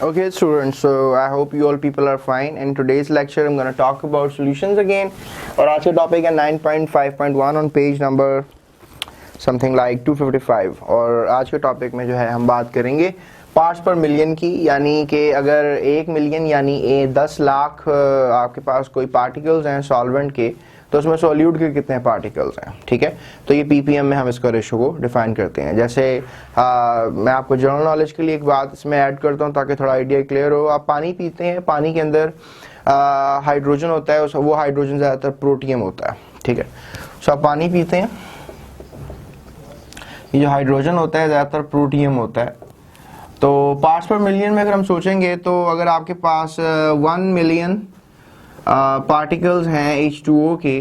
Okay, students, so I hope you all people are fine. In today's lecture, I'm going to talk about solutions again. और आज का topic है 9.5.1 on page number something like 255. और आज के topic में जो है हम बात करेंगे पार्ट्स पर मिलियन की, यानी कि अगर 1 मिलियन यानी 10 लाख आपके पास कोई पार्टिकल्स हैं सॉल्वेंट के, तो उसमें सॉल्यूट के कितने पार्टिकल्स हैं। ठीक है, तो ये पीपीएम में हम इसका रेशो को डिफाइन करते हैं। जैसे मैं आपको जनरल नॉलेज के लिए एक बात इसमें ऐड करता हूँ ताकि थोड़ा आइडिया क्लियर हो। आप पानी पीते हैं, पानी के अंदर हाइड्रोजन होता है, वो हाइड्रोजन ज़्यादातर प्रोटियम होता है। ठीक है, सो आप पानी पीते हैं, ये जो हाइड्रोजन होता है ज़्यादातर प्रोटियम होता है। तो पार्ट्स पर मिलियन में अगर हम सोचेंगे तो अगर आपके पास 1 मिलियन पार्टिकल्स हैं H2O के,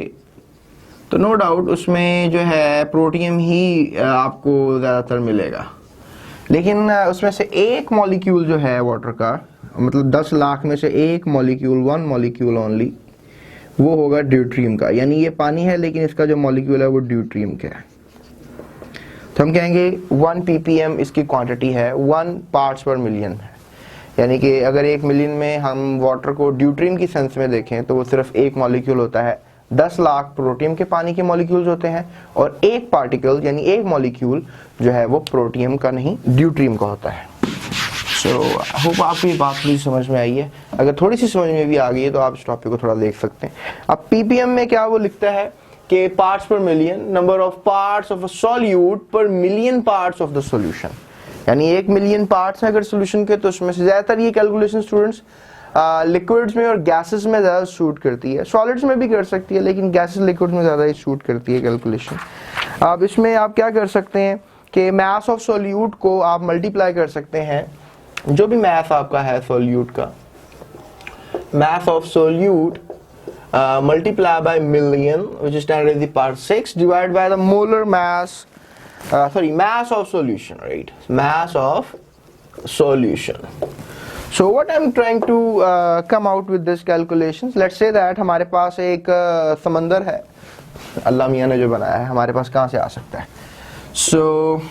तो नो डाउट उसमें जो है प्रोटियम ही आपको ज़्यादातर मिलेगा। लेकिन उसमें से एक मॉलिक्यूल जो है वाटर का, मतलब 10 लाख में से एक मॉलिक्यूल, 1 मॉलिक्यूल ओनली, वो होगा ड्यूट्रियम का। यानी ये पानी है लेकिन इसका जो मॉलिक्यूल है वो ड्यूट्रियम का है। तो हम कहेंगे 1 ppm इसकी क्वांटिटी है, 1 पार्ट्स पर मिलियन है। यानी कि अगर 1 मिलियन में हम वाटर को ड्यूट्रियम की सेंस में देखें तो वो सिर्फ एक मॉलिक्यूल होता है, 10 लाख प्रोटियम के पानी के मॉलिक्यूल्स होते हैं, और एक पार्टिकल यानी एक मॉलिक्यूल जो है वो प्रोटियम का नहीं ड्यूट्रियम का होता है। सो होप आपको ये बात प्लीज समझ में आई है। अगर थोड़ी सी समझ में भी आ गई है तो आप इस टॉपिक को थोड़ा देख सकते हैं। अब पीपीएम में क्या वो लिखता है कि parts per million, number of parts of a solute per million parts of the solution. यानी 1 मिलियन पार्ट्स है अगर सोल्यूशन के, तो उसमें से ज्यादातर ये कैलकुलेशन स्टूडेंट्स लिक्विड्स में और गैसेस में ज्यादा शूट करती है। सॉलिड्स में भी कर सकती है लेकिन गैसेस लिक्विड्स में ज्यादा ही शूट करती है कैलकुलेशन। अब इसमें आप क्या कर सकते हैं कि मास ऑफ सॉल्यूट को आप मल्टीप्लाई कर सकते हैं, जो भी मास आपका है सॉल्यूट का, mass of solute multiply by million, which is 10 raised to the power 6, divided by the molar mass, mass of solution, right? Mass of solution. So what I'm trying to come out with this calculations, let's say that हमारे पास एक समंदर है, अल्लाह मियाँ ने जो बनाया है, हमारे पास कहाँ से आ सकता है। So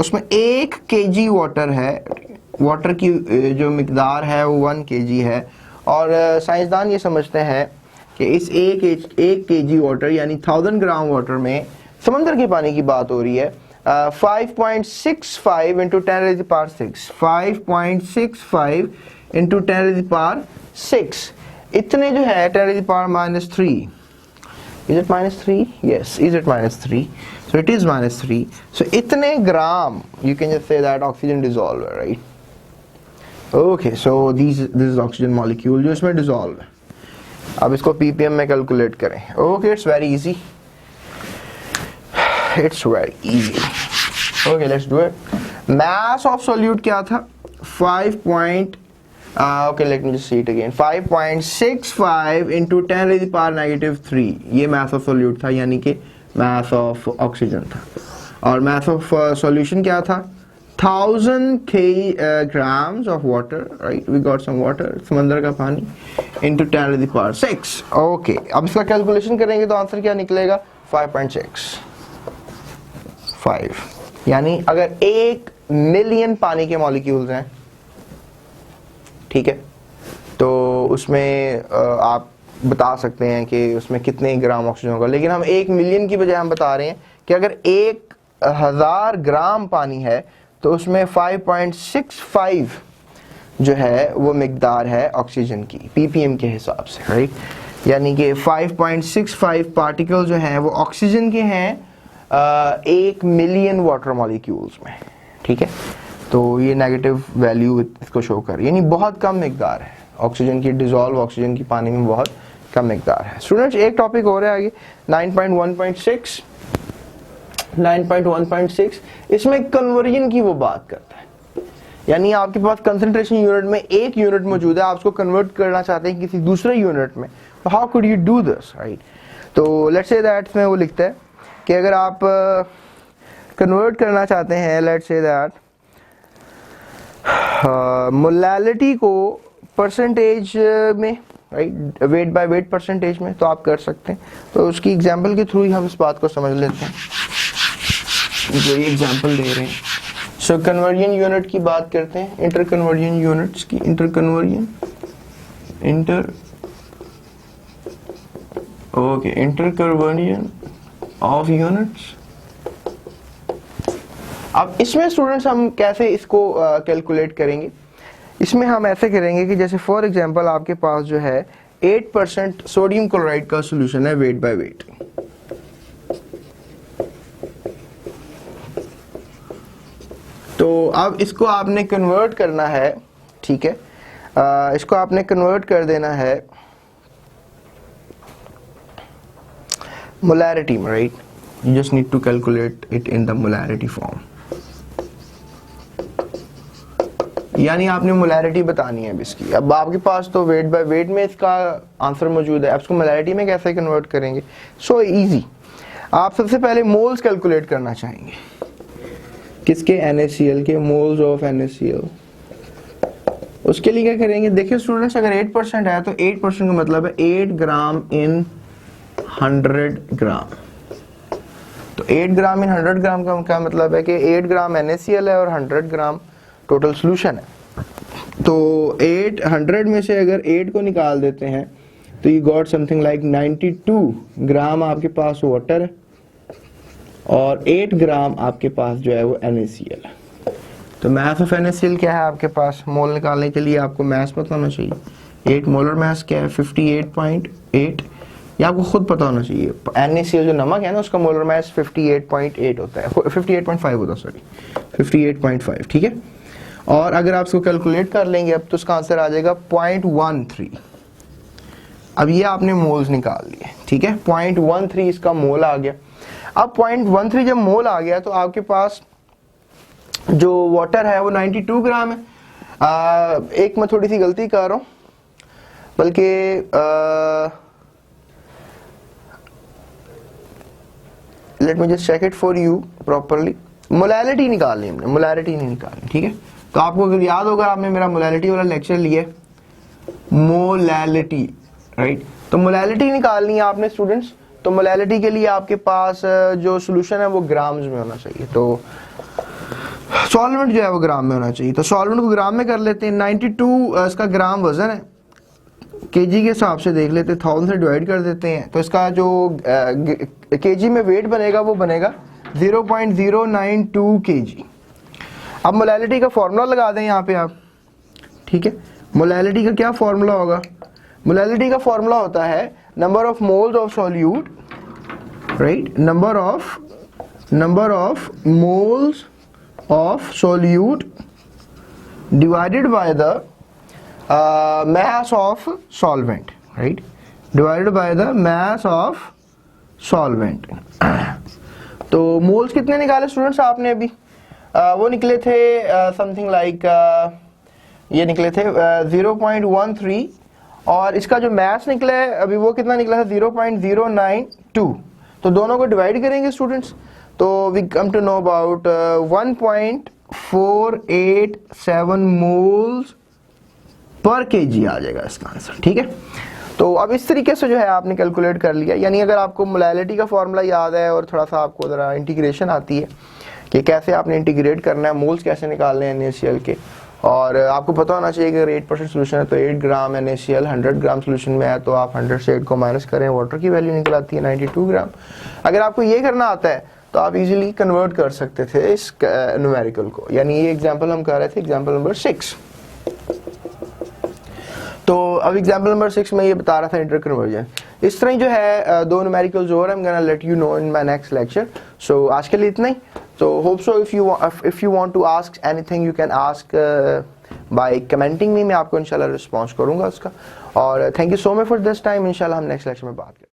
उसमें 1 kg वाटर है, वाटर की जो मिकदार है वो 1 kg है, और साइंसदान ये समझते हैं कि इस एक केजी वाटर यानी 1000 ग्राम वाटर में समंदर के पानी की बात हो रही है। 5.65 into 10 raised to the power 6, 5.65 into 10 raised to the power 6, इतने जो है 10 raised to the power -3. Is it -3? Yes. Is it -3? So it is -3. So इतने ग्राम, you can just say that oxygen dissolver, right? Okay, so this is oxygen molecule जो इसमें dissolve है। अब इसको ppm में कैलकुलेट करें। Okay, it's very easy. It's very easy. Okay, let's do it. Mass of solute क्या था? 5. Okay, let me just see it again. 5.65 into 10 raised to the power -3. ये mass of solute था, यानी कि mass of oxygen था। और mass of solution क्या था? 1000 grams of water, right? We got some water, समंदर का पानी, into 10 raised to the power 6. Okay, अब इसका कैलकुलेशन करेंगे तो आंसर क्या निकलेगा? 5.65. यानी अगर 1 मिलियन पानी के मॉलिक्यूल्स हैं, ठीक है, तो उसमें आप बता सकते हैं कि उसमें कितने ग्राम ऑक्सीजन होगा। लेकिन हम 1 मिलियन की बजाय हम बता रहे हैं कि अगर 1000 ग्राम पानी है तो उसमें 5.65 जो है वो मिकदार है ऑक्सीजन की पीपीएम के हिसाब से, राइट? यानी कि 5.65 पार्टिकल जो हैं वो ऑक्सीजन के हैं 1 मिलियन वाटर मॉलिक्यूल्स में। ठीक है, तो ये नेगेटिव वैल्यू इसको शो कर, यानी बहुत कम मिकदार है ऑक्सीजन की, डिसॉल्व ऑक्सीजन की पानी में बहुत कम मिकदार है। स्टूडेंट्स, एक टॉपिक हो रहा है आगे 9.1.6, इसमें कन्वर्जन की वो बात करता है। यानी आपके पास कंसंट्रेशन यूनिट में एक यूनिट मौजूद है, आप उसको कन्वर्ट करना चाहते हैं किसी दूसरे यूनिट में, तो how could you do this, right? तो लेट्स से दैट इसमें वो लिखता है कि अगर आप कन्वर्ट करना चाहते हैं, लेट्स से दैट मोलैलिटी को परसेंटेज में, right, weight by weight percentage में, तो आप कर सकते हैं। तो उसकी एग्जांपल के थ्रू ही हम इस बात को समझ लेते हैं, जो ये एग्जांपल दे रहे हैं। सो कन्वर्जन यूनिट की बात करते हैं, इंटर कन्वर्जन यूनिट्स की, इंटर कन्वर्जन ऑफ यूनिट्स। अब इसमें स्टूडेंट्स हम कैसे इसको कैलकुलेट करेंगे, इसमें हम ऐसे करेंगे कि जैसे फॉर एग्जांपल आपके पास जो है 8% सोडियम क्लोराइड का सॉल्यूशन है वेट बाय वेट, तो अब इसको आपने कन्वर्ट करना है, ठीक है, इसको आपने कन्वर्ट कर देना है मोलैरिटी में, right. You just need to calculate it in the molarity form, यानी आपने मोलैरिटी बतानी है अब इसकी। अब आपके पास तो वेट बाय वेट में इसका आंसर मौजूद है, अब इसको मोलैरिटी में कैसे कन्वर्ट करेंगे? So easy. आप सबसे पहले मोल्स कैलकुलेट करना चाहेंगे, किसके? NaCl के, मोल्स ऑफ NaCl। उसके लिए क्या करेंगे? देखिए स्टूडेंट्स, अगर 8% है तो 8% का मतलब है 8 ग्राम इन 100 ग्राम। तो 8 ग्राम इन 100 ग्राम का क्या मतलब है कि 8 ग्राम NaCl है और 100 ग्राम टोटल सोल्यूशन है। तो 800 में से अगर 8 को निकाल देते हैं तो यू गॉट समथिंग लाइक 92 ग्राम आपके पास वाटर है और 8 ग्राम आपके पास जो है वो NaCl है। तो मास ऑफ NaCl क्या है आपके पास? मोल निकालने के लिए आपको मास पता होना चाहिए। 8 मोलर मास क्या है? 58.8, ये आपको खुद पता होना चाहिए। NaCl जो नमक है ना, उसका मोलर मास 58.8 होता है, 58.5 होता है, सॉरी 58.5, ठीक है। और अगर आप इसको कैलकुलेट कर लेंगे अब तो उसका आंसर आ जाएगा 0.13। अब ये आपने मोल्स निकाल लिए, ठीक है, 0.13 इसका मोल आ गया। अब 0.13 जब मोल आ गया तो आपके पास जो वाटर है वो 92 ग्राम है। एक मैं थोड़ी सी गलती कर रहा हूं, बल्कि let me just check it for you properly. Molarity निकालनी हमने, मोलैरिटी नहीं निकालनी, ठीक है। तो आपको अगर याद होगा, आपने मेरा मोलैरिटी वाला लेक्चर लिया, मोलैलिटी, राइट। तो मोलैलिटी निकालनी है आपने स्टूडेंट्स। तो मोलैलिटी के लिए आपके पास जो सॉल्यूशन है वो ग्राम्स में होना चाहिए, तो सॉल्वेंट जो है वो ग्राम में होना चाहिए। तो सॉल्वेंट को ग्राम में कर लेते हैं। 92 इसका ग्राम वजन है, केजी के हिसाब से देख लेते हैं, 1000 से डिवाइड कर देते हैं। तो इसका जो केजी में वेट बनेगा वो बनेगा 0.092 केजी। अब मोलैलिटी का फॉर्मूला लगा दें यहाँ पे आप, ठीक है। मोलैलिटी का क्या फॉर्मूला होगा? मोलैलिटी का फॉर्मूला होता है number of moles of solute, right, number of moles of solute divided by the mass of solvent, right, divided by the mass of solvent। तो मोल्स कितने निकाले स्टूडेंट्स आपने अभी? वो निकले थे समथिंग लाइक ये निकले थे 0.13, और इसका जो मास निकला है अभी वो कितना निकला है? 0.092। तो दोनों को डिवाइड करेंगे स्टूडेंट्स, तो we come to know about 1.487 moles per KG आ जाएगा इसका आंसर, ठीक है। तो अब इस तरीके से जो है आपने कैलकुलेट कर लिया। यानी अगर आपको मोलैलिटी का फॉर्मूला याद है और थोड़ा सा आपको ज़रा इंटीग्रेशन आती है कि कैसे आपने इंटीग्रेट करना है, मोल्स कैसे निकालने हैं NaCl के, और आपको पता होना चाहिए कि अगर 8% सोल्यूशन है तो 8 ग्राम NaCl 100 ग्राम सोल्यूशन में है, तो आप 100 से 8 को माइनस करें, वाटर की वैल्यू निकल आती है 92 ग्राम। अगर आपको ये करना आता है तो आप इजीली कन्वर्ट कर सकते थे इस न्यूमेरिकल को। यानी ये एग्जांपल हम कर रहे थे, एग्जांपल नंबर 6। तो अब एग्जांपल नंबर 6 में ये बता रहा था इंटर कन्वर्जन। इस तरह जो है दो न्यूमेरिकल्स और, I am gonna let you know in my next lecture. So आज के लिए इतना ही। So hope so if you want to ask anything you can ask by commenting me, मैं आपको इंशाल्लाह रिस्पॉन्स करूंगा उसका। और thank you so much for this time. इंशाल्लाह हम नेक्स्ट लेक्चर में बात करेंगे।